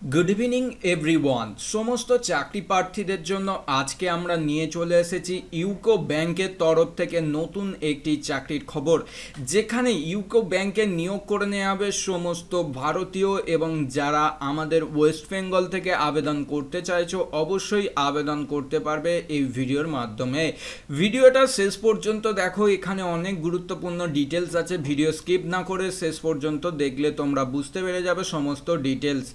Good evening everyone. সমস্ত চাকরি প্রার্থীদের জন্য আজকে আমরা নিয়ে চলে এসেছি ইউকো ব্যাংকের তরফ থেকে নতুন একটি চাকরির খবর, যেখানে ইউকো ব্যাংকে নিয়োগ করে নেওয়া হবে সমস্ত ভারতীয় এবং যারা আমাদের ওয়েস্ট বেঙ্গল থেকে আবেদন করতে চাইছো অবশ্যই আবেদন করতে পারবে এই ভিডিওর মাধ্যমে। ভিডিওটা শেষ পর্যন্ত দেখো, এখানে অনেক গুরুত্বপূর্ণ ডিটেলস আছে। ভিডিও স্কিপ না করে শেষ পর্যন্ত দেখলে তোমরা বুঝতে পেরে যাবে সমস্ত ডিটেলস।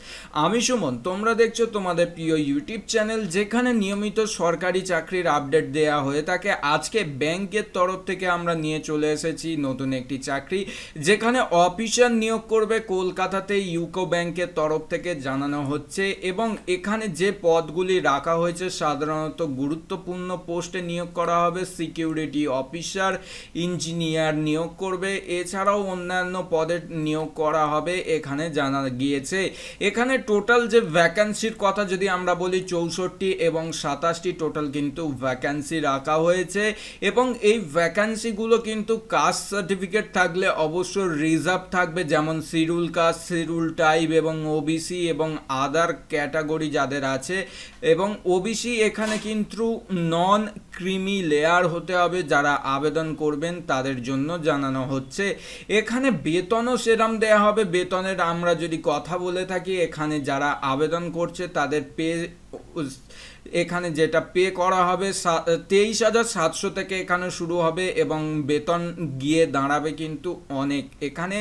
আমি সুমন, তোমরা দেখছো তোমাদের প্রিয় ইউটিউব চ্যানেল, যেখানে নিয়মিত সরকারি চাকরির আপডেট দেয়া হয়ে থাকে। আজকে ব্যাংকের তরফ থেকে আমরা নিয়ে চলে এসেছি নতুন একটি চাকরি, যেখানে অফিসার নিয়োগ করবে কলকাতাতে ইউকো ব্যাংকের তরফ থেকে জানানো হচ্ছে। এবং এখানে যে পদগুলি রাখা হয়েছে সাধারণত গুরুত্বপূর্ণ পোস্টে নিয়োগ করা হবে। সিকিউরিটি অফিসার, ইঞ্জিনিয়ার নিয়োগ করবে, এছাড়াও অন্যান্য পদে নিয়োগ করা হবে এখানে জানা গিয়েছে। এখানে টোটাল যে ভ্যাকান্সির কথা যদি আমরা বলি 64 এবং 27টি টোটাল কিন্তু ভ্যাকান্সি রাখা হয়েছে। এবং এই ভ্যাকান্সিগুলো কিন্তু কাস্ট সার্টিফিকেট থাকলে অবশ্য রিজার্ভ থাকবে, যেমন শিডিউল কাস্ট, শিডিউল টাইপ এবং ওবিসি এবং আদার ক্যাটাগরি যাদের আছে। এবং ওবিসি এখানে কিন্তু নন ক্রিমি লেয়ার হতে হবে যারা আবেদন করবেন তাদের জন্য জানানো হচ্ছে। এখানে বেতনও সেরাম দেয়া হবে। বেতনের আমরা যদি কথা বলে থাকি, এখানে যারা আবেদন করছে তাদের পে এখানে যেটা পে করা হবে 23,700 থেকে এখানে শুরু হবে এবং বেতন গিয়ে দাঁড়াবে কিন্তু অনেক। এখানে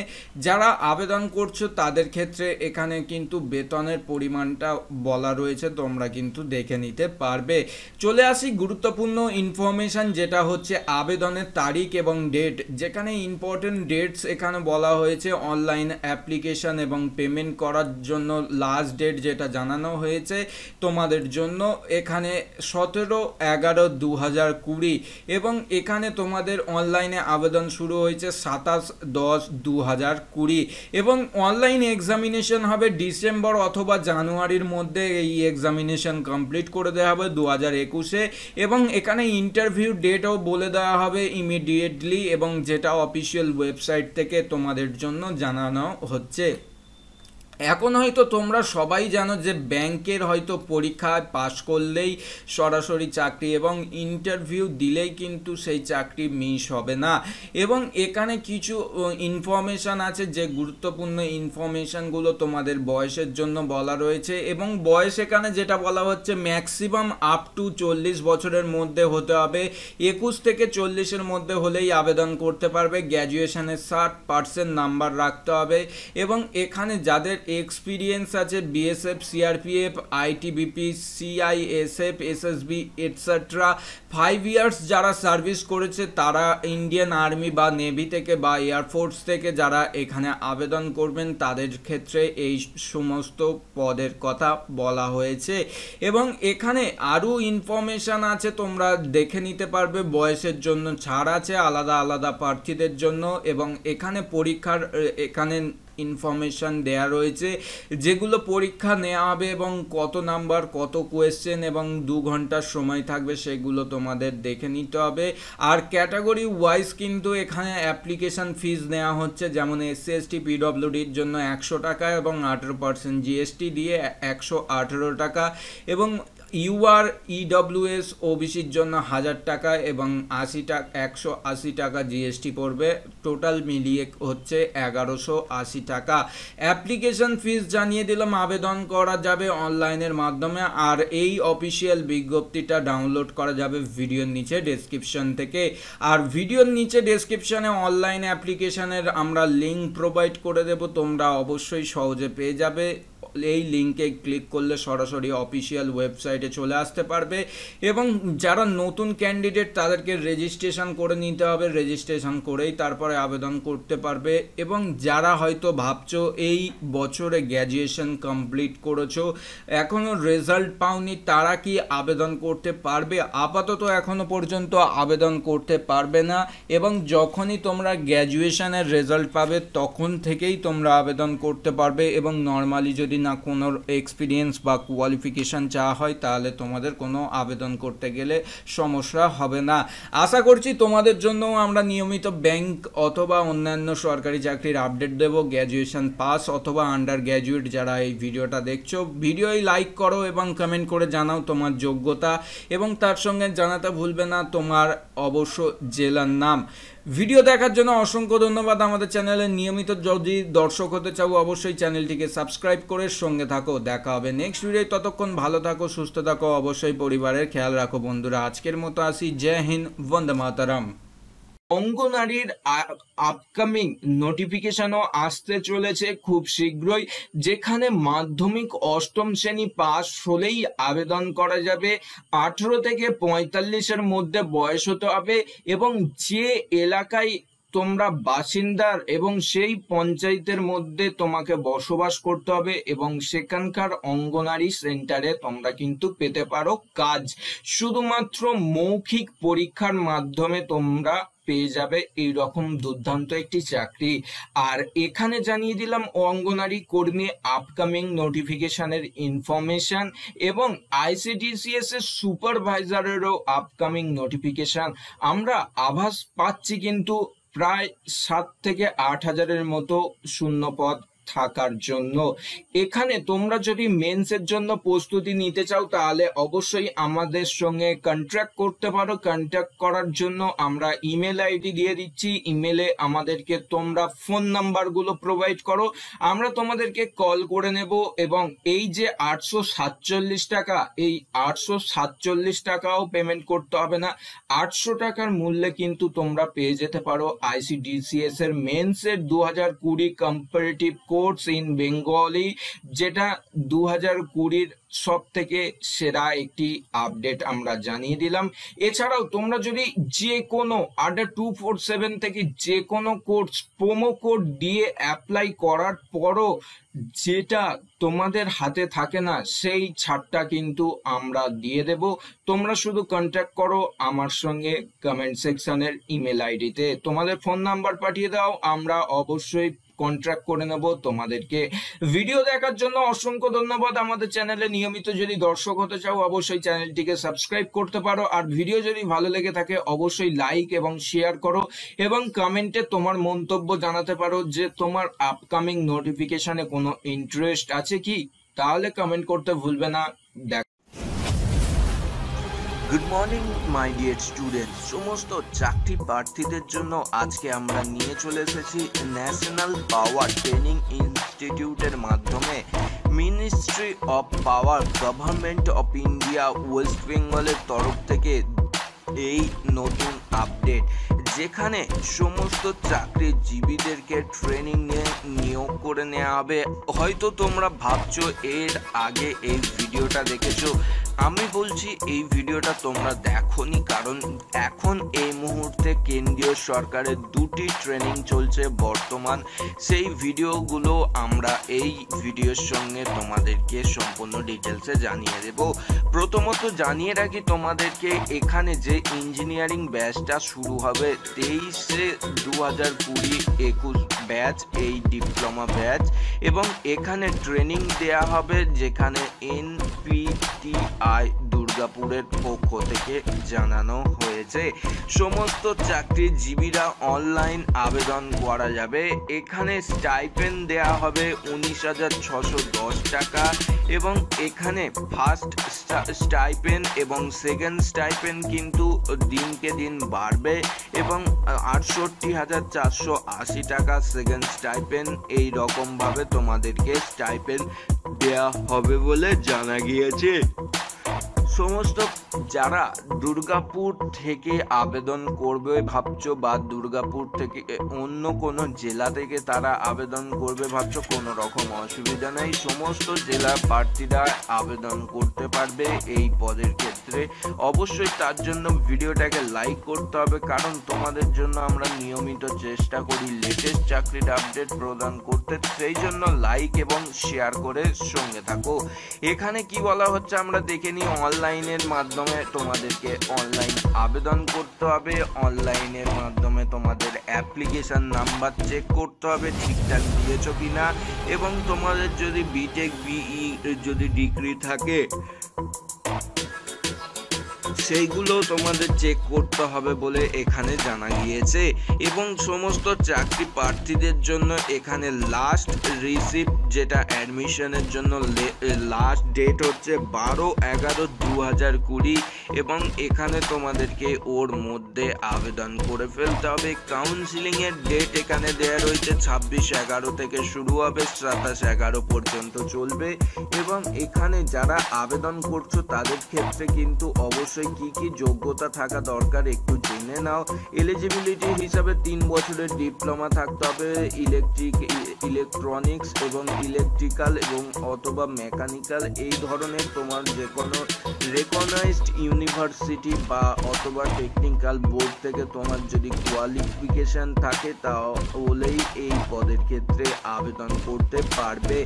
যারা আবেদন করছো তাদের ক্ষেত্রে এখানে কিন্তু বেতনের পরিমাণটা বলা রয়েছে, তোমরা কিন্তু দেখে নিতে পারবে। চলে আসি গুরুত্বপূর্ণ ইনফরমেশন, যেটা হচ্ছে আবেদনের তারিখ এবং ডেট। যেখানে ইম্পর্টেন্ট ডেটস এখানে বলা হয়েছে, অনলাইন অ্যাপ্লিকেশন এবং পেমেন্ট করার জন্য লাস্ট ডেট যেটা জানানো হয়েছে তোমাদের জন্য এখানে 17/11/2020 এবং এখানে তোমাদের অনলাইনে আবেদন শুরু হয়েছে 27/10/2020 এবং অনলাইন এক্সামিনেশন হবে ডিসেম্বর অথবা জানুয়ারির মধ্যে। এই এক্সামিনেশন কমপ্লিট করে দেওয়া হবে 2021-এ এবং এখানে ইন্টারভিউ ডেটও বলে দেওয়া হবে ইমিডিয়েটলি, এবং যেটা অফিসিয়াল ওয়েবসাইট থেকে তোমাদের জন্য জানানো হচ্ছে। এখন হয়তো তোমরা সবাই জানো যে ব্যাংকের হয়তো পরীক্ষায় পাশ করলেই সরাসরি চাকরি এবং ইন্টারভিউ দিলেই কিন্তু সেই চাকরি মিস হবে না। এবং এখানে কিছু ইনফরমেশান আছে, যে গুরুত্বপূর্ণ ইনফরমেশানগুলো তোমাদের বয়সের জন্য বলা রয়েছে। এবং বয়স এখানে যেটা বলা হচ্ছে ম্যাক্সিমাম আপ টু 40 বছরের মধ্যে হতে হবে। 21 থেকে 40-এর মধ্যে হলেই আবেদন করতে পারবে। গ্র্যাজুয়েশনের 60% নাম্বার রাখতে হবে। এবং এখানে যাদের এক্সপিরিয়েন্স আছে BSF, CRPF, ITBP, CISF, SSB etcetera 5 years যারা সার্ভিস করেছে তারা ইন্ডিয়ান আর্মি বা নেভি থেকে বা এয়ারফোর্স থেকে যারা এখানে আবেদন করবেন তাদের ক্ষেত্রে এই সমস্ত পদের কথা বলা হয়েছে। এবং এখানে আরও ইনফরমেশান আছে, তোমরা দেখে নিতে পারবে। বয়সের জন্য ছাড় আছে আলাদা আলাদা প্রার্থীদের জন্য। এবং এখানে পরীক্ষার এখানে ইনফরমেশান দেয়া রয়েছে, যেগুলো পরীক্ষা নেওয়া হবে এবং কত নাম্বার, কত কোয়েশ্চেন এবং 2 ঘন্টার সময় থাকবে, সেগুলো তোমাদের দেখে নিতে হবে। আর ক্যাটাগরি ওয়াইজ কিন্তু এখানে অ্যাপ্লিকেশান ফিজ নেওয়া হচ্ছে, যেমন এসসি এসটি পিডব্লিউডির জন্য 100 টাকা এবং 18% জিএসটি দিয়ে 118 টাকা, এবং ইউআর ইডব্লিউএস ওবিসির জন্য 1000 টাকা এবং 180 টাকা জিএসটি পড়বে। টোটাল মিলিয়ে হচ্ছে 1180 টাকা। অ্যাপ্লিকেশন ফিস জানিয়ে দিলাম। আবেদন করা যাবে অনলাইনের মাধ্যমে। আর এই অফিসিয়াল বিজ্ঞপ্তিটা ডাউনলোড করা যাবে ভিডিওর নিচে ডেসক্রিপশন থেকে। আর ভিডিওর নিচে ডেসক্রিপশনে অনলাইন অ্যাপ্লিকেশনের আমরা লিঙ্ক প্রোভাইড করে দেব, তোমরা অবশ্যই সহজে পেয়ে যাবে। এই লিঙ্কে ক্লিক করলে সরাসরি অফিসিয়াল ওয়েবসাইটে চলে আসতে পারবে। এবং যারা নতুন ক্যান্ডিডেট তাদেরকে রেজিস্ট্রেশন করে নিতে হবে, রেজিস্ট্রেশন করেই তারপরে আবেদন করতে পারবে। এবং যারা হয়তো ভাবছো এই বছরে গ্র্যাজুয়েশন কমপ্লিট করেছো এখনও রেজাল্ট পাওনি, তারা কি আবেদন করতে পারবে? আপাতত এখনও পর্যন্ত আবেদন করতে পারবে না। এবং যখনই তোমরা গ্র্যাজুয়েশনের রেজাল্ট পাবে তখন থেকেই তোমরা আবেদন করতে পারবে। এবং নর্মালি যদি না কোনো এক্সপিরিয়েন্স বা কোয়ালিফিকেশান চাওয়া হয়, তাহলে তোমাদের কোনো আবেদন করতে গেলে সমস্যা হবে না। আশা করছি তোমাদের জন্য আমরা নিয়মিত ব্যাংক অথবা অন্যান্য সরকারি চাকরির আপডেট দেব। গ্র্যাজুয়েশন পাস অথবা আন্ডার গ্র্যাজুয়েট যারা এই ভিডিওটা দেখছো, ভিডিওই লাইক করো এবং কমেন্ট করে জানাও তোমার যোগ্যতা, এবং তার সঙ্গে জানাতে ভুলবে না তোমার অবশ্য জেলার নাম। ভিডিও দেখার জন্য অসংখ্য ধন্যবাদ। আমাদের চ্যানেলে নিয়মিত যদি দর্শক হতে চাও অবশ্যই চ্যানেলটিকে সাবস্ক্রাইব করে সঙ্গে থাকো। দেখা হবে নেক্সট ভিডিও, ততক্ষণ ভালো থাকো, সুস্থ থাকো, অবশ্যই পরিবারের খেয়াল রাখো বন্ধুরা। আজকের মতো আসি, জয় হিন্দ, বন্দে মাতরম। অঙ্গনারীর আপকামিং নোটিফিকেশনও আসতে চলেছে খুব শীঘ্রই, যেখানে মাধ্যমিক অষ্টম শ্রেণী পাস হলেই আবেদন করা যাবে। 18 থেকে 45-এর মধ্যে বয়স হতে হবে, এবং যে এলাকায় তোমরা বাসিন্দার এবং সেই পঞ্চায়েতের মধ্যে তোমাকে বসবাস করতে হবে, এবং সেখানকার অঙ্গনারী সেন্টারে তোমরা কিন্তু পেতে পারো কাজ। শুধুমাত্র মৌখিক পরীক্ষার মাধ্যমে তোমরা পেয়ে যাবে এই রকম দুর্দান্ত একটি চাকরি। আর এখানে জানিয়ে দিলাম অঙ্গনারী কর্মী আপকামিং নোটিফিকেশনের ইনফরমেশন, এবং ICDCS এর সুপারভাইজারেরও আপকামিং নোটিফিকেশন। আমরা আভাস পাচ্ছি কিন্তু প্রায় 7 থেকে 8 হাজারের মতো শূন্য পদ থাকার জন্য। এখানে তোমরা যদি মেন্সের জন্য প্রস্তুতি নিতে চাও তাহলে অবশ্যই আমাদের সঙ্গে কন্ট্যাক্ট করতে পারো। কন্ট্যাক্ট করার জন্য আমরা ইমেল আইডি দিয়ে দিচ্ছি, ইমেলে আমাদেরকে তোমরা ফোন নাম্বারগুলো প্রোভাইড করো, আমরা তোমাদেরকে কল করে নেব। এবং এই যে 847 টাকা, এই 847 টাকাও পেমেন্ট করতে হবে না। 800 টাকার মূল্যে কিন্তু তোমরা পেয়ে যেতে পারো ICDCS এর মেন্সের 2020 কম্পারেটিভ কোর্স ইন বেঙ্গলি, যেটা 2020-র সব থেকে সেরা একটি আপডেট আমরা জানিয়ে দিলাম। এছাড়াও তোমরা যদি যে কোনো আন্ডার 247 থেকে যে কোনো কোর্স প্রোমো কোড দিয়ে অ্যাপ্লাই করার পরও যেটা তোমাদের হাতে থাকে না, সেই ছাড়টা কিন্তু আমরা দিয়ে দেব। তোমরা শুধু কন্ট্যাক্ট করো আমার সঙ্গে কমেন্ট সেকশনের ইমেল আইডিতে, তোমাদের ফোন নাম্বার পাঠিয়ে দাও, আমরা অবশ্যই কন্ট্রাক্ট করে নেব তোমাদেরকে। ভিডিও দেখার জন্য অসংখ্য ধন্যবাদ। আমাদের চ্যানেলে নিয়মিত যদি দর্শক হতে চাও অবশ্যই চ্যানেলটিকে সাবস্ক্রাইব করতে পারো। আর ভিডিও যদি ভালো লেগে থাকে অবশ্যই লাইক এবং শেয়ার করো, এবং কমেন্টে তোমার মন্তব্য জানাতে পারো যে তোমার আপকামিং নোটিফিকেশনে কোনো ইন্টারেস্ট আছে কি, তাহলে কমেন্ট করতে ভুলবে না। Good morning my dear students. সমস্ত চাকরি প্রার্থীদের জন্য আজকে আমরা নিয়ে চলে এসেছি ন্যাশনাল পাওয়ার ট্রেনিং ইনস্টিটিউটের মাধ্যমে ministry of power government of India West বেঙ্গলের তরফ থেকে এই নতুন আপডেট, যেখানে সমস্ত চাকরিজীবীদেরকে ট্রেনিং নিয়ে নিয়োগ করে নেওয়া হবে। হয়তো তোমরা ভাবছো এর আগে এই ভিডিওটা দেখেছো, আমি বলছি এই ভিডিওটা তোমরা দেখোনি, কারণ এখন এই মুহূর্তে কেন্দ্রীয় সরকারের 2টি ট্রেনিং চলছে বর্তমান। সেই ভিডিওগুলো আমরা এই ভিডিওর সঙ্গে তোমাদেরকে সম্পূর্ণ ডিটেলসে জানিয়ে দেব। প্রথমত জানিয়ে রাখি তোমাদেরকে, এখানে যে ইঞ্জিনিয়ারিং ব্যাচটা শুরু হবে 23/2021 ব্যাচ, এই ডিপ্লোমা ব্যাচ, এবং এখানে ট্রেনিং দেয়া হবে যেখানে NPTI দুর্গাপুরের পক্ষ থেকে জানানো হয়েছে। সমস্ত চাকরিজীবীরা অনলাইন আবেদন করা যাবে। এখানে স্টাইপেন্ড দেয়া হবে 19,610 টাকা, এবং এখানে ফার্স্ট স্টাইপেন্ড এবং সেকেন্ড স্টাইপেন্ড কিন্তু দিনকে দিন বাড়বে, এবং 68,480 টাকা সেকেন্ড স্টাইপেন্ড। এই রকমভাবে তোমাদেরকে স্টাইপেন্ড দেয়া হবে বলে জানা গিয়েছে। সমস্ত যারা দুর্গাপুর থেকে আবেদন করবে ভাবছো, বা দুর্গাপুর থেকে অন্য কোনো জেলা থেকে তারা আবেদন করবে ভাবছো, কোনো রকম অসুবিধা নেই। সমস্ত জেলার প্রার্থীরা আবেদন করতে পারবে এই পদের ক্ষেত্রে। অবশ্যই তার জন্য ভিডিওটাকে লাইক করতে হবে, কারণ তোমাদের জন্য আমরা নিয়মিত চেষ্টা করি লেটেস্ট চাকরির আপডেট প্রদান করতে, সেই জন্য লাইক এবং শেয়ার করে সঙ্গে থাকো। এখানে কি বলা হচ্ছে আমরা দেখে নিই। অনলাইনের মাধ্যমে তোমাদেরকে অনলাইন আবেদন করতে হবে। অনলাইনের মাধ্যমে তোমাদের অ্যাপ্লিকেশন নাম্বার চেক করতে হবে ঠিকঠাক দিয়েছো কিনা, এবং তোমাদের যদি বিটেক বিই যদি ডিগ্রি থাকে সেইগুলো তোমাদের চেক করতে হবে বলে এখানে জানা গিয়েছে। এবং সমস্ত চাকরি প্রার্থীদের জন্য এখানে লাস্ট রিসিপ্ট যেটা অ্যাডমিশনের জন্য লাস্ট ডেট হচ্ছে 12/11/2020, এবং এখানে তোমাদেরকে ওর মধ্যে আবেদন করে ফেলতে হবে। কাউন্সিলিংয়ের ডেট এখানে দেওয়া রয়েছে 26/11 থেকে শুরু হবে, 27/11 পর্যন্ত চলবে। এবং এখানে যারা আবেদন করছো তাদের ক্ষেত্রে কিন্তু অবশ্যই কি কি যোগ্যতা থাকা দরকার একটু জেনে নাও। এলিজিবিলিটি হিসাবে 3 বছরের ডিপ্লোমা থাকতে হবে ইলেকট্রনিক্স এবং ইলেকট্রিক্যাল এবং অথবা মেকানিক্যাল এই ধরনের তোমার যে কোনো রেকগনাইজড ইউনিভার্সিটি বা অথবা টেকনিক্যাল বোর্ড থেকে তোমার যদি কোয়ালিফিকেশন থাকে তাহলেই এই পদের ক্ষেত্রে আবেদন করতে পারবে।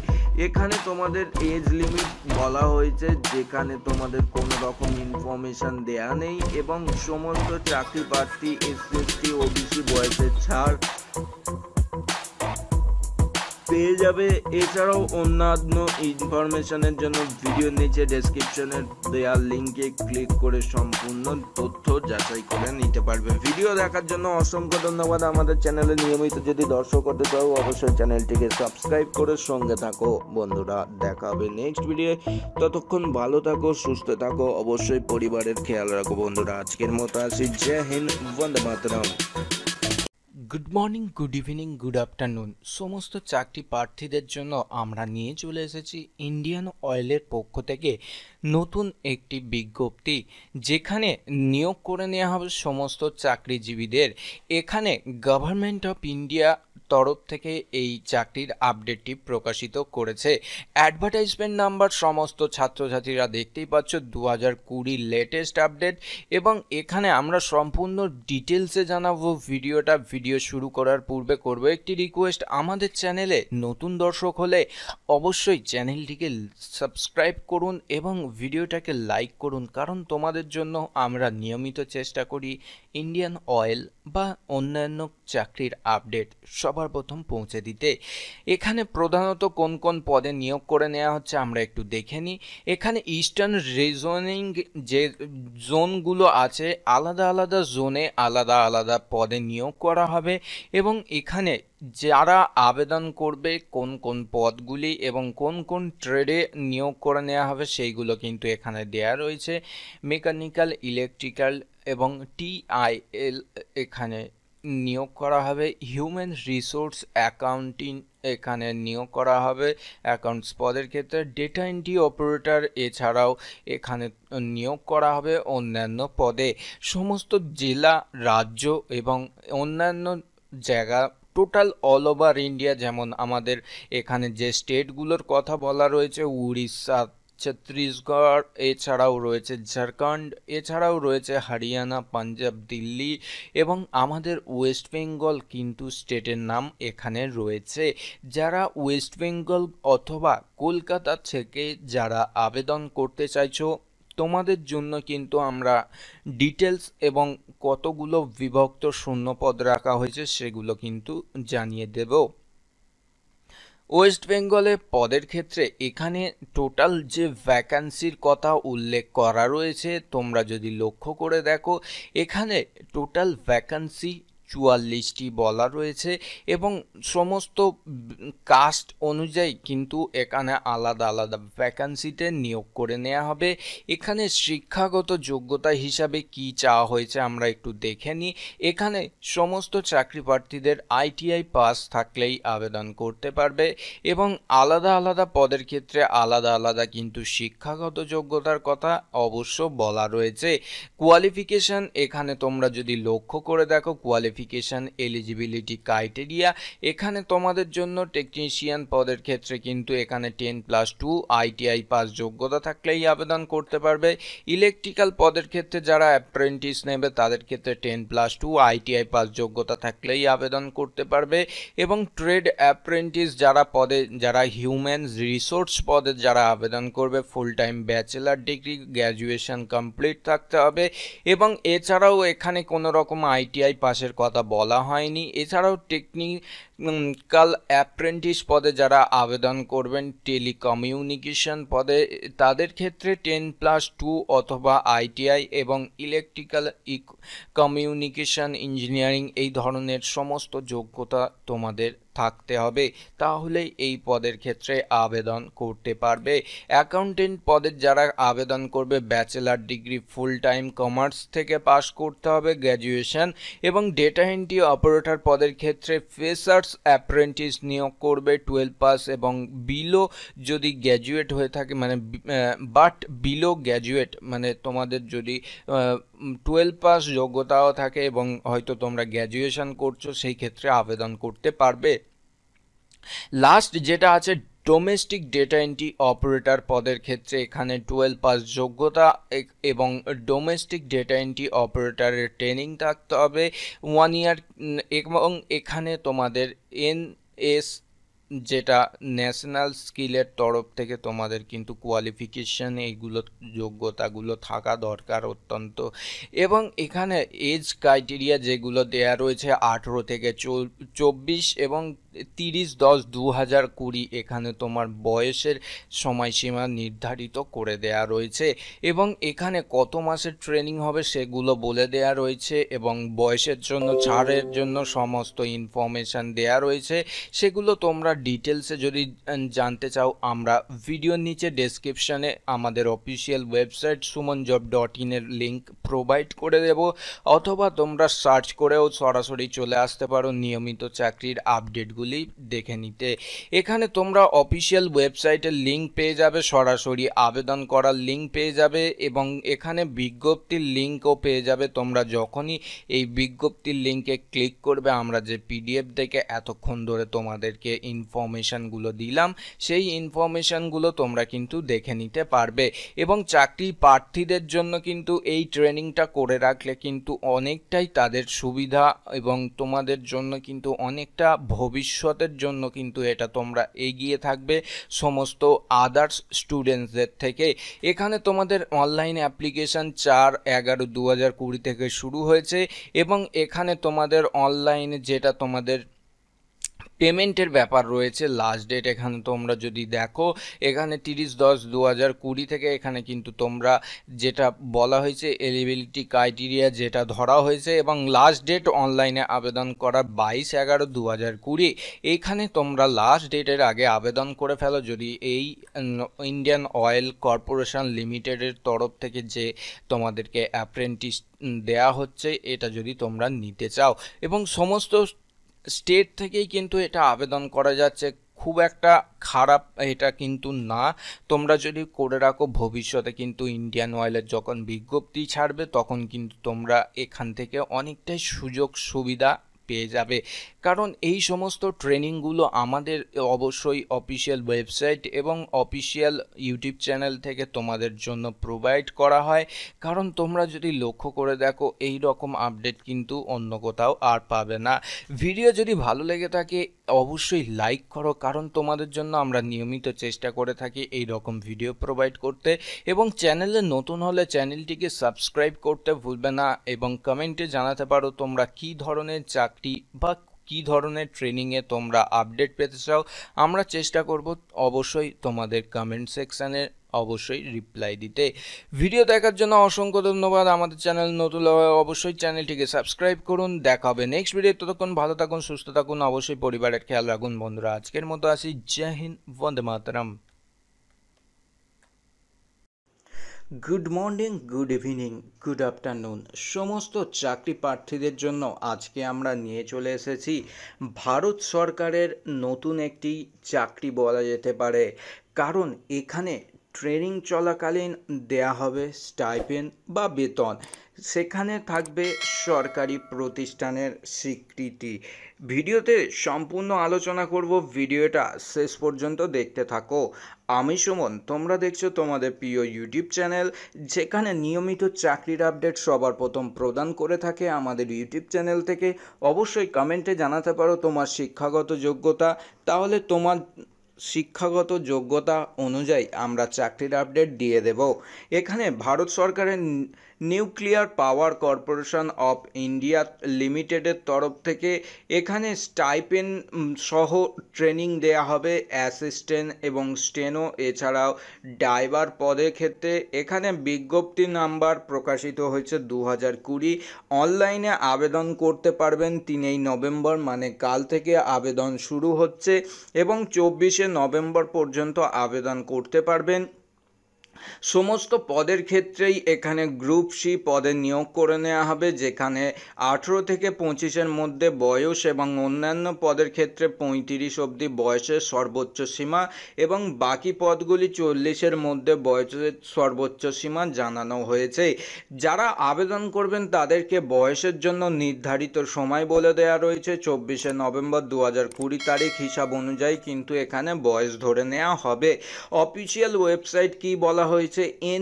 এখানে তোমাদের এজ লিমিট বলা হয়েছে যেখানে তোমাদের কোনো রকম ইনফরমেশন দেয়া নেই, এবং সমস্ত চাকরি প্রার্থী এসসি ওবিসি বয়সের ছাড় পেয়ে যাবে। এছাড়াও অন্যান্য ইনফরমেশনের জন্য ভিডিওর নিচে ডেসক্রিপশনের দেওয়া লিঙ্কে ক্লিক করে সম্পূর্ণ তথ্য যাচাই করে নিতে পারবে। ভিডিও দেখার জন্য অসংখ্য ধন্যবাদ। আমাদের চ্যানেলে নিয়মিত যদি দর্শক হতে চাও অবশ্যই চ্যানেলটিকে সাবস্ক্রাইব করে সঙ্গে থাকো বন্ধুরা। দেখা হবে নেক্সট ভিডিও, ততক্ষণ ভালো থাকো, সুস্থ থাকো, অবশ্যই পরিবারের খেয়াল রাখো বন্ধুরা। আজকের মতো আসি, Jai Hind, Vande Mataram. Good morning, good evening, good afternoon সমস্ত চাকরি প্রার্থীদের জন্য আমরা নিয়ে চলে এসেছি ইন্ডিয়ান অয়েলের পক্ষ থেকে নতুন একটি বিজ্ঞপ্তি, যেখানে নিয়োগ করে নেওয়া হবে সমস্ত চাকরিজীবীদের। এখানে গভর্নমেন্ট অফ ইন্ডিয়া তরফ থেকে এই চাকরির আপডেটটি প্রকাশিত করেছে। অ্যাডভার্টাইজমেন্ট নাম্বার সমস্ত ছাত্রছাত্রীরা দেখতেই পাচ্ছ, 2020 লেটেস্ট আপডেট। এবং এখানে আমরা সম্পূর্ণ ডিটেলসে জানাবো। ভিডিও শুরু করার পূর্বে করব একটি রিকোয়েস্ট, আমাদের চ্যানেলে নতুন দর্শক হলে অবশ্যই চ্যানেলটিকে সাবস্ক্রাইব করুন এবং ভিডিওটাকে লাইক করুন, কারণ তোমাদের জন্য আমরা নিয়মিত চেষ্টা করি ইন্ডিয়ান অয়েল বা অন্যান্য চাকরির আপডেট সবার প্রথম পৌঁছে দিতে। এখানে প্রধানত কোন কোন পদে নিয়োগ করে নেওয়া হচ্ছে আমরা একটু দেখে নিই। এখানে ইস্টার্ন রিজনিং যে জোনগুলো আছে, আলাদা আলাদা জোনে আলাদা আলাদা পদে নিয়োগ করা হবে, এবং এখানে যারা আবেদন করবে কোন কোন পদগুলি এবং কোন কোন ট্রেডে নিয়োগ করে নেওয়া হবে সেইগুলো কিন্তু এখানে দেয়া রয়েছে। মেকানিক্যাল, ইলেকট্রিক্যাল এবং টিআইএল এখানে নিয়োগ করা হবে। হিউম্যান রিসোর্স অ্যাকাউন্টিং এখানে নিয়োগ করা হবে অ্যাকাউন্টস পদের ক্ষেত্রে। ডেটা এন্ট্রি অপারেটর এছাড়াও এখানে নিয়োগ করা হবে অন্যান্য পদে। সমস্ত জেলা, রাজ্য এবং অন্যান্য জায়গা, টোটাল অল ওভার ইন্ডিয়া, যেমন আমাদের এখানে যে স্টেটগুলোর কথা বলা রয়েছে, উড়িষ্যা, ছত্তিশগড়, এছাড়াও রয়েছে ঝাড়খণ্ড, এছাড়াও রয়েছে হরিয়ানা, পাঞ্জাব, দিল্লি এবং আমাদের ওয়েস্ট বেঙ্গল কিন্তু স্টেটের নাম এখানে রয়েছে। যারা ওয়েস্ট বেঙ্গল অথবা কলকাতা থেকে যারা আবেদন করতে চাইছো, তোমাদের জন্য কিন্তু আমরা ডিটেলস এবং কতগুলো বিভক্ত শূন্যপদ রাখা হয়েছে সেগুলো কিন্তু জানিয়ে দেব। ওয়েস্ট বেঙ্গলে পদের ক্ষেত্রে এখানে টোটাল যে ভ্যাকান্সির কথা উল্লেখ করা রয়েছে, তোমরা যদি লক্ষ্য করে দেখো, এখানে টোটাল ভ্যাকান্সি 44টি বলা রয়েছে, এবং সমস্ত কাস্ট অনুযায়ী কিন্তু এখানে আলাদা আলাদা ভ্যাকান্সিতে নিয়োগ করে নেওয়া হবে। এখানে শিক্ষাগত যোগ্যতা হিসাবে কি চাওয়া হয়েছে আমরা একটু দেখে নিই। এখানে সমস্ত চাকরি প্রার্থীদের আইটিআই পাস থাকলেই আবেদন করতে পারবে, এবং আলাদা আলাদা পদের ক্ষেত্রে আলাদা আলাদা কিন্তু শিক্ষাগত যোগ্যতার কথা অবশ্য বলা রয়েছে। কোয়ালিফিকেশন এখানে তোমরা যদি লক্ষ্য করে দেখো, কোয়ালিফিকেশন কোয়ালিফিকেশান এলিজিবিলিটি ক্রাইটেরিয়া। এখানে তোমাদের জন্য টেকনিশিয়ান পদের ক্ষেত্রে কিন্তু এখানে 10+2 ITI পাস যোগ্যতা থাকলেই আবেদন করতে পারবে। ইলেকট্রিক্যাল পদের ক্ষেত্রে যারা অ্যাপ্রেন্টিস নেবে তাদের ক্ষেত্রে 10+2 ITI পাস যোগ্যতা থাকলেই আবেদন করতে পারবে। এবং ট্রেড অ্যাপ্রেন্টিস যারা হিউম্যান রিসোর্স পদে যারা আবেদন করবে full time bachelor degree graduation complete থাকতে হবে। এবং এছাড়াও এখানে কোনো রকম ITI পাসের কথা বলা হয়নি। এছাড়াও টেকনিক্যাল অ্যাপ্রেন্টিস পদে যারা আবেদন করবেন টেলিকমিউনিকেশন পদে তাদের ক্ষেত্রে 10+2 অথবা ITI এবং ইলেকট্রিক্যাল কমিউনিকেশন ইঞ্জিনিয়ারিং এই ধরনের সমস্ত যোগ্যতা তোমাদের থাকতে হবে, তাহলেই এই পদের ক্ষেত্রে আবেদন করতে পারবে। অ্যাকাউন্টেন্ট পদের যারা আবেদন করবে bachelor degree full time commerce থেকে পাস করতে হবে গ্র্যাজুয়েশন। এবং ডেটা এন্ট্রি অপারেটর পদের ক্ষেত্রে ফ্রেশার্স অ্যাপ্রেন্টিস নিয়োগ করবে 12 পাস এবং বিলো যদি গ্র্যাজুয়েট হয়ে থাকে বাট বিলো গ্র্যাজুয়েট তোমাদের যদি 12 পাস যোগ্যতাও থাকে এবং হয়তো তোমরা গ্র্যাজুয়েশন করছো সেই ক্ষেত্রে আবেদন করতে পারবে। লাস্ট যেটা আছে ডোমেস্টিক ডেটা এন্ট্রি অপারেটর পদের ক্ষেত্রে এখানে 12 পাস যোগ্যতা এবং ডোমেস্টিক ডেটা এন্ট্রি অপারেটরের ট্রেনিং থাকতে হবে 1 ইয়ার। এবং এখানে তোমাদের NS যেটা ন্যাশনাল স্কিলের তরফ থেকে তোমাদের কিন্তু কোয়ালিফিকেশান এইগুলো যোগ্যতাগুলো থাকা দরকার অত্যন্ত। এবং এখানে এজ ক্রাইটেরিয়া যেগুলো দেয়া রয়েছে 18 থেকে 24 এবং 30/10/2020 এখানে তোমার বয়সের সময়সীমা নির্ধারিত করে দেয়া রয়েছে। এবং এখানে কত মাসের ট্রেনিং হবে সেগুলো বলে দেয়া রয়েছে এবং বয়সের জন্য ছাড়ের জন্য সমস্ত ইনফরমেশান দেয়া রয়েছে। সেগুলো তোমরা ডিটেলসে যদি জানতে চাও আমরা ভিডিওর নিচে ডেসক্রিপশানে আমাদের অফিসিয়াল ওয়েবসাইট sumonjob.in এর লিঙ্ক প্রোভাইড করে দেব, অথবা তোমরা সার্চ করেও সরাসরি চলে আসতে পারো নিয়মিত চাকরির আপডেটগুলি দেখে নিতে। এখানে তোমরা অফিসিয়াল ওয়েবসাইটের লিঙ্ক পেয়ে যাবে, সরাসরি আবেদন করার লিঙ্ক পেয়ে যাবে এবং এখানে বিজ্ঞপ্তির লিঙ্কও পেয়ে যাবে। তোমরা যখনই এই বিজ্ঞপ্তির লিঙ্কে ক্লিক করবে আমরা যে PDF দেখে এতক্ষণ ধরে তোমাদেরকে ইনফরমেশানগুলো দিলাম সেই ইনফরমেশানগুলো তোমরা কিন্তু দেখে নিতে পারবে। এবং চাকরি প্রার্থীদের জন্য কিন্তু এই ট্রেনিংটা করে রাখলে কিন্তু অনেকটাই তাদের সুবিধা এবং তোমাদের জন্য কিন্তু অনেকটা ভবিষ্যতের জন্য কিন্তু এটা তোমরা এগিয়ে থাকবে সমস্ত আদার্স স্টুডেন্টসদের থেকে। এখানে তোমাদের অনলাইন অ্যাপ্লিকেশান 4/11/2020 থেকে শুরু হয়েছে এবং এখানে তোমাদের অনলাইনে যেটা তোমাদের পেমেন্টের ব্যাপার রয়েছে লাস্ট ডেট এখানে তোমরা যদি দেখো এখানে 30/10/2020 থেকে এখানে কিন্তু তোমরা যেটা বলা হয়েছে এলিজিবিলিটি ক্রাইটেরিয়া যেটা ধরা হয়েছে এবং লাস্ট ডেট অনলাইনে আবেদন করা 22/11/2020। এইখানে তোমরা লাস্ট ডেটের আগে আবেদন করে ফেলো যদি এই ইন্ডিয়ান অয়েল কর্পোরেশন লিমিটেডের তরফ থেকে যে তোমাদেরকে অ্যাপ্রেন্টিস দেয়া হচ্ছে এটা যদি তোমরা নিতে চাও। এবং সমস্ত স্টেট থেকেই কিন্তু এটা আবেদন করা যাচ্ছে, খুব একটা খারাপ এটা কিন্তু না। তোমরা যদি করে রাখো ভবিষ্যতে কিন্তু ইন্ডিয়ান অয়েলের যখন বিজ্ঞপ্তি ছাড়বে তখন কিন্তু তোমরা এখান থেকে অনেকটাই সুযোগ সুবিধা পেয়ে যাবে। কারণ এই সমস্ত ট্রেনিংগুলো আমাদের অবশ্যই অফিসিয়াল ওয়েবসাইট এবং অফিসিয়াল ইউটিউব চ্যানেল থেকে তোমাদের জন্য প্রোভাইড করা হয়। কারণ তোমরা যদি লক্ষ্য করে দেখো এই রকম আপডেট কিন্তু অন্য কোথাও আর পাবে না। ভিডিও যদি ভালো লেগে থাকে অবশ্যই লাইক করো, কারণ তোমাদের জন্য আমরা নিয়মিত চেষ্টা করে থাকি এই রকম ভিডিও প্রোভাইড করতে। এবং চ্যানেলে নতুন হলে চ্যানেলটিকে সাবস্ক্রাইব করতে ভুলবে না এবং কমেন্টে জানাতে পারো তোমরা কী ধরনের চাকরি বা কী ধরনের ট্রেনিংয়ে তোমরা আপডেট পেতে চাও। আমরা চেষ্টা করব অবশ্যই তোমাদের কমেন্ট সেকশানে অবশ্যই রিপ্লাই দিতে। ভিডিও দেখার জন্য অসংখ্য ধন্যবাদ। আমাদের চ্যানেল নতুন হলে অবশ্যই চ্যানেলটিকে সাবস্ক্রাইব করুন। দেখা হবে নেক্সট ভিডিও। ততক্ষণ ভালো থাকুন, সুস্থ থাকুন, অবশ্যই পরিবারের খেয়াল রাখুন বন্ধুরা। আজকের মতো আসি। Jai Hind, Vande Mataram. Good morning, good evening, good afternoon সমস্ত চাকরি প্রার্থীদের জন্য আজকে আমরা নিয়ে চলে এসেছি ভারত সরকারের নতুন একটি চাকরি বলা যেতে পারে। কারণ এখানে ট্রেনিং চলাকালীন দেয়া হবে স্টাইপেন্ড বা বেতন, সেখানে থাকবে সরকারি প্রতিষ্ঠানের স্বীকৃতি। ভিডিওতে সম্পূর্ণ আলোচনা করব, ভিডিওটা শেষ পর্যন্ত দেখতে থাকো। আমি সুমন, তোমরা দেখছো তোমাদের প্রিয় ইউটিউব চ্যানেল, যেখানে নিয়মিত চাকরির আপডেট সবার প্রথম প্রদান করে থাকে আমাদের ইউটিউব চ্যানেল থেকে। অবশ্যই কমেন্টে জানাতে পারো তোমার শিক্ষাগত যোগ্যতা, তাহলে তোমার শিক্ষাগত যোগ্যতা অনুযায়ী আমরা চাকরির আপডেট দিয়ে দেব। এখানে ভারত সরকারের nuclear power corporation of India লিমিটেডের তরফ থেকে এখানে স্টাইপেন্ড সহ ট্রেনিং দেয়া হবে অ্যাসিস্ট্যান্ট এবং স্টেনো, এছাড়াও ড্রাইভার পদের ক্ষেত্রে। এখানে বিজ্ঞপ্তি নাম্বার প্রকাশিত হয়েছে 2020। অনলাইনে আবেদন করতে পারবেন 3 নভেম্বর, মানে কাল থেকে আবেদন শুরু হচ্ছে এবং 24 নভেম্বর পর্যন্ত আবেদন করতে পারবেন। সমস্ত পদের ক্ষেত্রেই এখানে গ্রুপ সি পদে নিয়োগ করে নেওয়া হবে, যেখানে 18 থেকে 25-এর মধ্যে বয়স এবং অন্যান্য পদের ক্ষেত্রে 35 অবধি বয়সের সর্বোচ্চ সীমা এবং বাকি পদগুলি 40-এর মধ্যে বয়সের সর্বোচ্চ সীমা জানানো হয়েছে। যারা আবেদন করবেন তাদেরকে বয়সের জন্য নির্ধারিত সময় বলে দেওয়া রয়েছে 24 নভেম্বর 2020 তারিখ হিসাব অনুযায়ী, কিন্তু এখানে বয়স ধরে নেওয়া হবে। অফিসিয়াল ওয়েবসাইট কি বলা হয়েছে,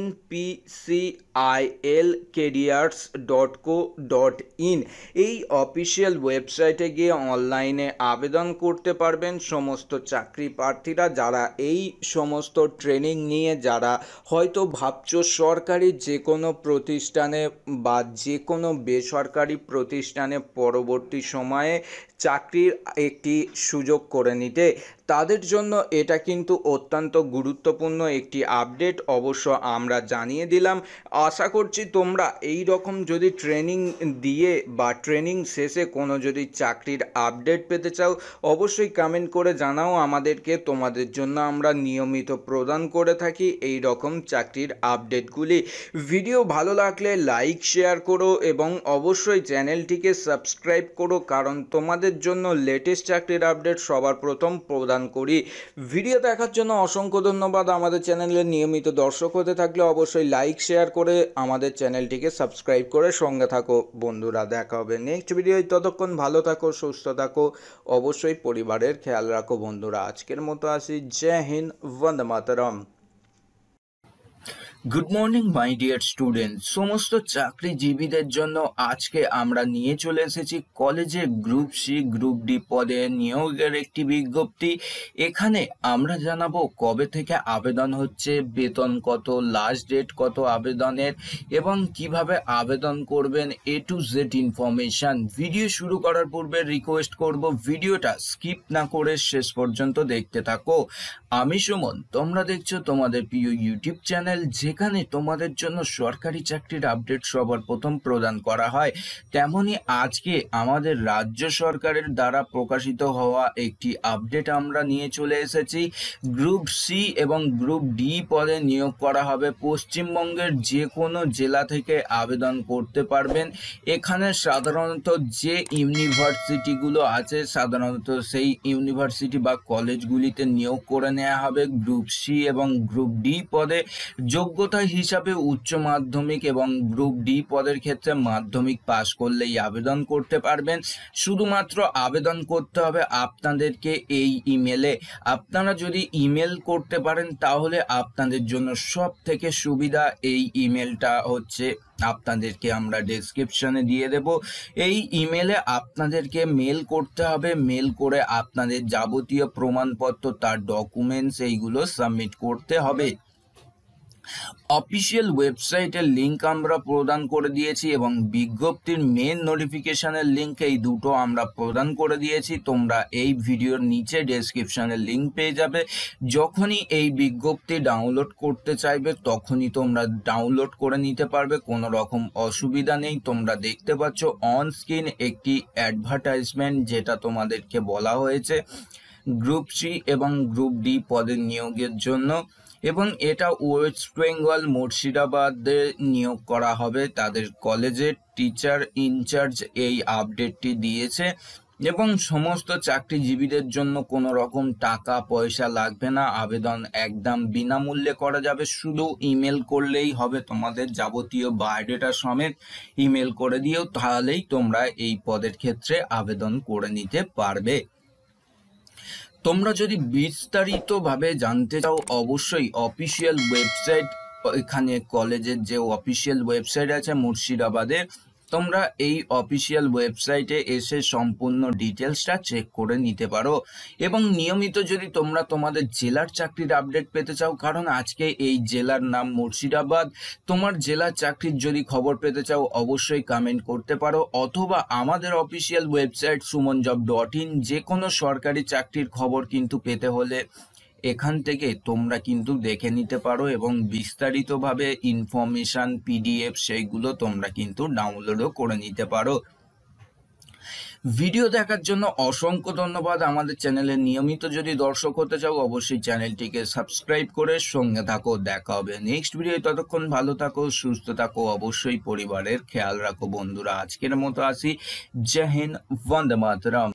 npcilcareers.co.in। এই অফিসিয়াল ওয়েবসাইটে গিয়ে অনলাইনে আবেদন করতে পারবেন সমস্ত চাকরি প্রার্থীরা, যারা এই সমস্ত ট্রেনিং নিয়ে যারা হয়তো ভাবছো সরকারি যে কোনো প্রতিষ্ঠানে বা যে কোনো বেসরকারি প্রতিষ্ঠানে পরবর্তী সময়ে চাকরির একটি সুযোগ করে নিতে, তাদের জন্য এটা কিন্তু অত্যন্ত গুরুত্বপূর্ণ একটি আপডেট অবশ্য আমরা জানিয়ে দিলাম। আশা করছি তোমরা এই রকম যদি ট্রেনিং দিয়ে বা ট্রেনিং শেষে কোনো যদি চাকরির আপডেট পেতে চাও, অবশ্যই কমেন্ট করে জানাও আমাদেরকে। তোমাদের জন্য আমরা নিয়মিত প্রদান করে থাকি এই রকম চাকরির আপডেটগুলি। ভিডিও ভালো লাগলে লাইক শেয়ার করো এবং অবশ্যই চ্যানেলটিকে সাবস্ক্রাইব করো, কারণ তোমাদের জন্য লেটেস্ট চাকরির আপডেট সবার প্রথম প্রদান করি। ভিডিও দেখার জন্য অসংখ্য ধন্যবাদ। আমাদের চ্যানেলের নিয়মিত দর্শক হতে থাকলে অবশ্যই লাইক শেয়ার করে আমাদের চ্যানেলটিকে সাবস্ক্রাইব করে সঙ্গে থাকো বন্ধুরা। দেখা হবে নেক্সট ভিডিও। ততক্ষণ ভালো থাকো, সুস্থ থাকো, অবশ্যই পরিবারের খেয়াল রাখো বন্ধুরা। আজকের মতো আসি। Jai Hind, Vande Mataram. Good morning my dear student. সমস্ত চাকরিজীবীদের জন্য আজকে আমরা নিয়ে চলে এসেছি কলেজে গ্রুপ সি গ্রুপ ডি পদে নিয়োগের একটি বিজ্ঞপ্তি। এখানে আমরা জানাবো কবে থেকে আবেদন হচ্ছে, বেতন কত, লাস্ট ডেট কত আবেদনের এবং কিভাবে আবেদন করবেন, A to Z information. Video শুরু করার পূর্বে রিকোয়েস্ট করব ভিডিওটা স্কিপ না করে শেষ পর্যন্ত দেখতে থাকো। আমি সুমন, তোমরা দেখছো তোমাদের প্রিয় ইউটিউব চ্যানেল, যেখানে তোমাদের জন্য সরকারি চাকরির আপডেট সবার প্রথম প্রদান করা হয়। তেমনি আজকে আমাদের রাজ্য সরকারের দ্বারা প্রকাশিত হওয়া একটি আপডেট আমরা নিয়ে চলে এসেছি। গ্রুপ সি এবং গ্রুপ ডি পদে নিয়োগ করা হবে। পশ্চিমবঙ্গের যে কোনো জেলা থেকে আবেদন করতে পারবেন। এখানে সাধারণত যে ইউনিভার্সিটিগুলো আছে, সাধারণত সেই ইউনিভার্সিটি বা কলেজগুলিতে নিয়োগ করে নেওয়া হবে গ্রুপ সি এবং গ্রুপ ডি পদে। যোগ্যতা হিসাবে উচ্চ মাধ্যমিক এবং গ্রুপ ডি পদের ক্ষেত্রে মাধ্যমিক পাস করলেই আবেদন করতে পারবেন। শুধুমাত্র আবেদন করতে হবে আপনাদেরকে এই ইমেলে। আপনারা যদি ইমেল করতে পারেন তাহলে আপনাদের জন্য সব থেকে সুবিধা। এই ইমেলটা হচ্ছে আপনাদেরকে আমরা ডেসক্রিপশনে দিয়ে দেব। এই ইমেলে আপনাদেরকে মেল করতে হবে। মেল করে আপনাদের যাবতীয় প্রমাণপত্র, তার ডকুমেন্টস, এইগুলো সাবমিট করতে হবে। অফিসিয়াল ওয়েবসাইটের লিঙ্ক আমরা প্রদান করে দিয়েছি এবং বিজ্ঞপ্তির মেন নোটিফিকেশনের লিঙ্ক, এই দুটো আমরা প্রদান করে দিয়েছি। তোমরা এই ভিডিওর নিচে ডেসক্রিপশনের লিঙ্ক পেয়ে যাবে। যখনই এই বিজ্ঞপ্তি ডাউনলোড করতে চাইবে তখনই তোমরা ডাউনলোড করে নিতে পারবে, কোনো রকম অসুবিধা নেই। তোমরা দেখতে পাচ্ছ অন স্ক্রিন একটি অ্যাডভার্টাইজমেন্ট, যেটা তোমাদেরকে বলা হয়েছে গ্রুপ সি এবং গ্রুপ ডি পদের নিয়োগের জন্য, এবং এটা ওয়েস্ট বেঙ্গল মুর্শিদাবাদে নিয়োগ করা হবে। তাদের কলেজের টিচার ইনচার্জ এই আপডেটটি দিয়েছে এবং সমস্ত চাকরিজীবীদের জন্য কোনো রকম টাকা পয়সা লাগবে না, আবেদন একদম বিনামূল্যে করা যাবে। শুধু ইমেল করলেই হবে, তোমাদের যাবতীয় বায়োডাটা সমেত ইমেল করে দিও, তাহলেই তোমরা এই পদের ক্ষেত্রে আবেদন করে নিতে পারবে। তোমরা যদি বিস্তারিতভাবে জানতে চাও অবশ্যই অফিসিয়াল ওয়েবসাইট, এখানে কলেজের যে অফিসিয়াল ওয়েবসাইট আছে মুর্শিদাবাদের, তোমরা এই অফিসিয়াল ওয়েবসাইটে এসে সম্পূর্ণ ডিটেলসটা চেক করে নিতে পারো। এবং নিয়মিত যদি তোমরা তোমাদের জেলার চাকরির আপডেট পেতে চাও, কারণ আজকে এই জেলার নাম মুর্শিদাবাদ, তোমার জেলার চাকরির যদি খবর পেতে চাও অবশ্যই কমেন্ট করতে পারো, অথবা আমাদের অফিসিয়াল ওয়েবসাইট sumonjob.in, যে কোনো সরকারি চাকরির খবর কিন্তু পেতে হলে এখান থেকে তোমরা কিন্তু দেখে নিতে পারো এবং বিস্তারিতভাবে ইনফরমেশন পিডিএফ সেইগুলো তোমরা কিন্তু ডাউনলোডও করে নিতে পারো। ভিডিও দেখার জন্য অসংখ্য ধন্যবাদ। আমাদের চ্যানেলে নিয়মিত যদি দর্শক হতে চাও অবশ্যই চ্যানেলটিকে সাবস্ক্রাইব করে সঙ্গে থাকো। দেখা হবে নেক্সট ভিডিও, ততক্ষণ ভালো থাকো, সুস্থ থাকো, অবশ্যই পরিবারের খেয়াল রাখো বন্ধুরা। আজকের মতো আসি, জয় হিন্দ, বন্দে মাতরম।